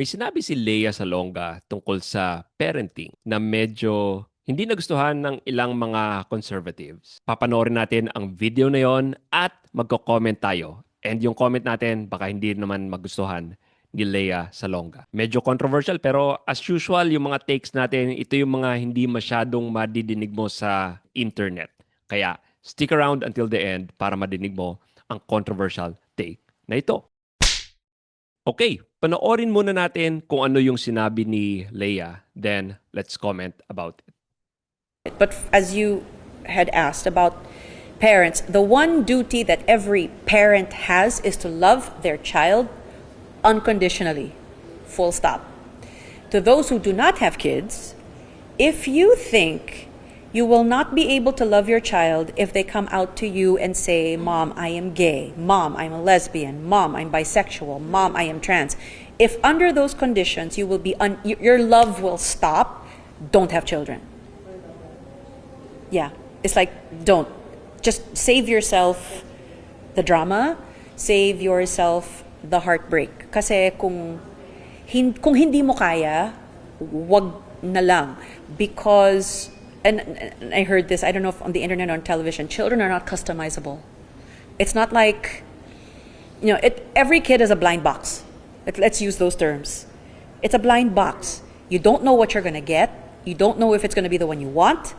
May sinabi si Lea Salonga tungkol sa parenting na medyo hindi nagustuhan ng ilang mga conservatives. Papanoorin natin ang video na yon at magko-comment tayo. And yung comment natin baka hindi naman magustuhan ni Lea Salonga. Medyo controversial pero as usual yung mga takes natin, ito yung mga hindi masyadong madidinig mo sa internet. Kaya stick around until the end para madinig mo ang controversial take na ito. Okay, panoorin muna natin kung ano yung sinabi ni Leia. Then, let's comment about it. But as you had asked about parents, the one duty that every parent has is to love their child unconditionally. Full stop. To those who do not have kids, if you think you will not be able to love your child if they come out to you and say, "Mom, I am gay. Mom, I'm a lesbian. Mom, I'm bisexual. Mom, I am trans." If under those conditions you will be your love will stop, don't have children. Yeah, it's like don't. Just save yourself the drama, save yourself the heartbreak. Kasi kung hindi mo kaya, wag na lang, because and I heard this, I don't know if on the internet or on television, children are not customizable. It's not like, every kid is a blind box. Let's use those terms. It's a blind box. You don't know what you're going to get. You don't know if it's going to be the one you want,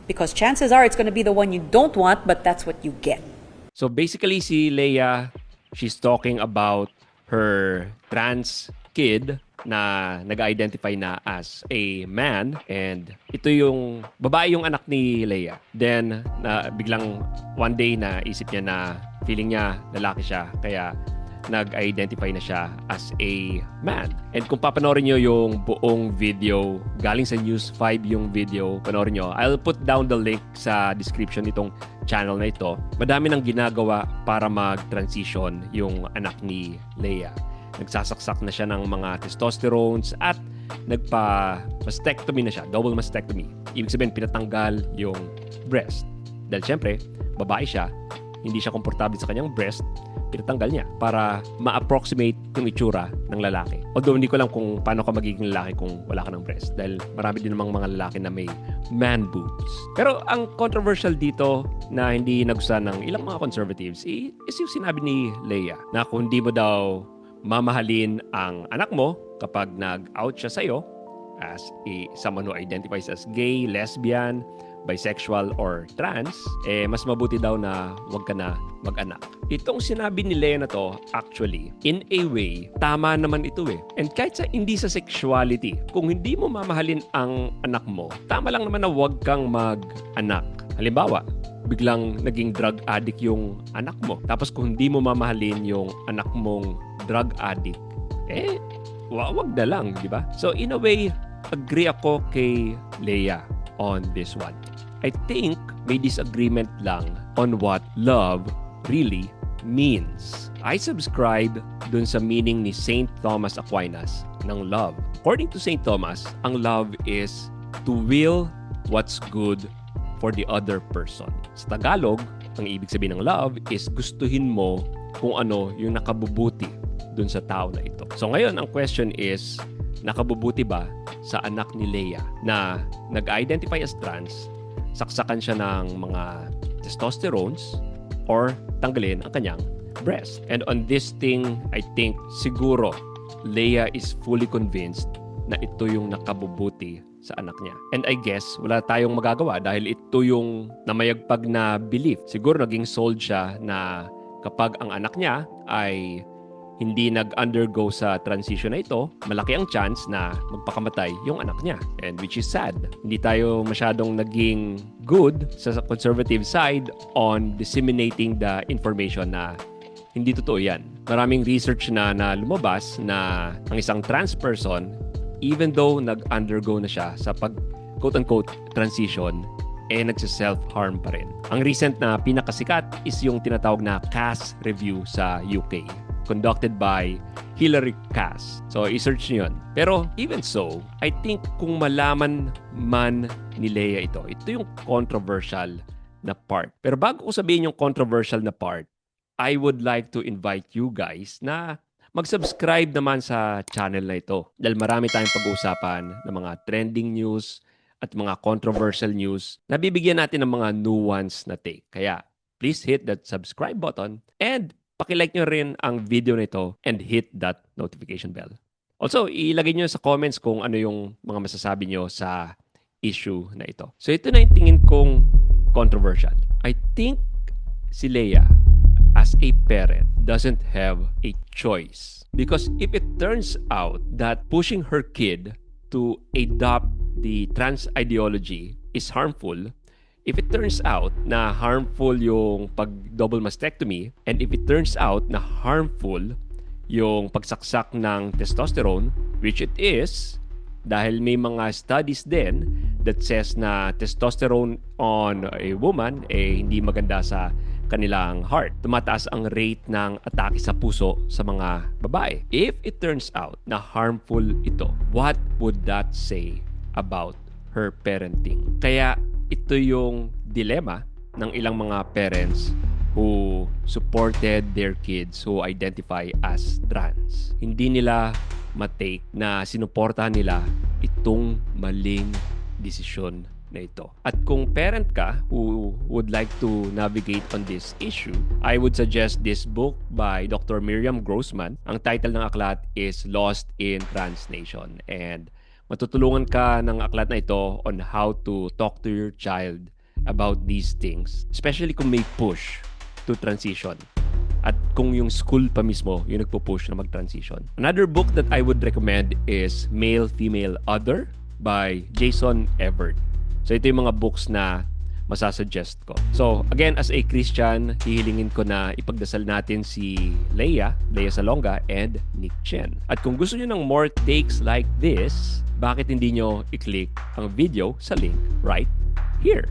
because chances are it's going to be the one you don't want, but that's what you get. So basically, si Leia, she's talking about her trans kid na nag-identify na as a man, and ito yung babae yung anak ni Leia. Then na biglang one day na isip niya na feeling niya lalaki siya, kaya nag-identify na siya as a man. And kung papanoorin nyo yung buong video, galing sa News 5 yung video, panoorin nyo. I'll put down the link sa description nitong channel na ito. Madami nang ginagawa para mag-transition yung anak ni Leia. Nagsasaksak na siya ng mga testosterones at nagpa-mastectomy na siya, double mastectomy. Ibig sabihin, pinatanggal yung breast. Dahil syempre, babae siya, hindi siya komportable sa kanyang breast, pinatanggal niya para ma-approximate yung itsura ng lalaki. Although hindi ko alam kung paano ka magiging lalaki kung wala ka ng breast, dahil marami din namang mga lalaki na may man boobs. Pero ang controversial dito na hindi nagustuhan ng ilang mga conservatives is yung sinabi ni Leia na kung hindi mo daw mamahalin ang anak mo kapag nag-out siya sa'yo as someone who identifies as gay, lesbian, bisexual, or trans, mas mabuti daw na wag ka na mag-anak. Itong sinabi ni Leia na to, actually, in a way, tama naman ito eh. And kahit hindi sa sexuality, kung hindi mo mamahalin ang anak mo, tama lang naman na wag kang mag-anak. Halimbawa, biglang naging drug addict yung anak mo. Tapos kung hindi mo mamahalin yung anak mong drug addict, wag na lang, di ba? So in a way, agree ako kay Leia on this one. I think may disagreement lang on what love really means. I subscribe dun sa meaning ni Saint Thomas Aquinas ng love. According to Saint Thomas, ang love is to will what's good for the other person. Sa Tagalog, ang ibig sabihin ng love is gustuhin mo kung ano yung nakabubuti dun sa tao na ito. So ngayon, ang question is, nakabubuti ba sa anak ni Leia na nag-identify as trans, saksakan siya ng mga testosterones, or tanggalin ang kanyang breast? And on this thing, I think siguro Leia is fully convinced na ito yung nakabubuti sa anak niya. And I guess wala tayong magagawa dahil ito yung namayagpag na belief. Siguro naging sold siya na kapag ang anak niya ay hindi nag-undergo sa transition na ito, malaki ang chance na magpakamatay yung anak niya. And which is sad. Hindi tayo masyadong naging good sa conservative side on disseminating the information na hindi totoo yan. Maraming research na lumabas na ang isang trans person, even though nag-undergo na siya sa quote-unquote transition, nagsa-self-harm pa rin. Ang recent na pinakasikat is yung tinatawag na Cass Review sa UK, conducted by Hilary Cass. So, i-search niyo yun. Pero, even so, I think kung malaman man ni Leia ito yung controversial na part. Pero bago ko sabihin yung controversial na part, I would like to invite you guys na mag-subscribe naman sa channel na ito dahil marami tayong pag-uusapan ng mga trending news at mga controversial news na bibigyan natin ng mga nuance na take. Kaya please hit that subscribe button and pakilike nyo rin ang video na ito and hit that notification bell. Also, ilagay nyo sa comments kung ano yung mga masasabi nyo sa issue na ito. So ito na yung tingin kong controversial. I think si Leia as a parent doesn't have a choice. Because if it turns out that pushing her kid to adopt the trans ideology is harmful, if it turns out na harmful yung pag-double mastectomy, and if it turns out na harmful yung pagsaksak ng testosterone, which it is, dahil may mga studies din that says na testosterone on a woman hindi maganda sa kanilang heart. Tumataas ang rate ng atake sa puso sa mga babae. If it turns out na harmful ito, what would that say about her parenting? Kaya ito yung dilemma ng ilang mga parents who supported their kids who identify as trans. Hindi nila matake na sinuportahan nila itong maling desisyon na ito. At kung parent ka who would like to navigate on this issue, I would suggest this book by Dr. Miriam Grossman. Ang title ng aklat is Lost in Trans Nation. And matutulungan ka ng aklat na ito on how to talk to your child about these things, especially kung may push to transition at kung yung school pa mismo yung nagpo-push na mag-transition. Another book that I would recommend is Male, Female, Other by Jason Evert. So ito yung mga books na masasuggest ko. So again, as a Christian, hihilingin ko na ipagdasal natin si Leia Salonga and Nick Chen. At kung gusto nyo ng more takes like this, bakit hindi nyo i-click ang video sa link right here?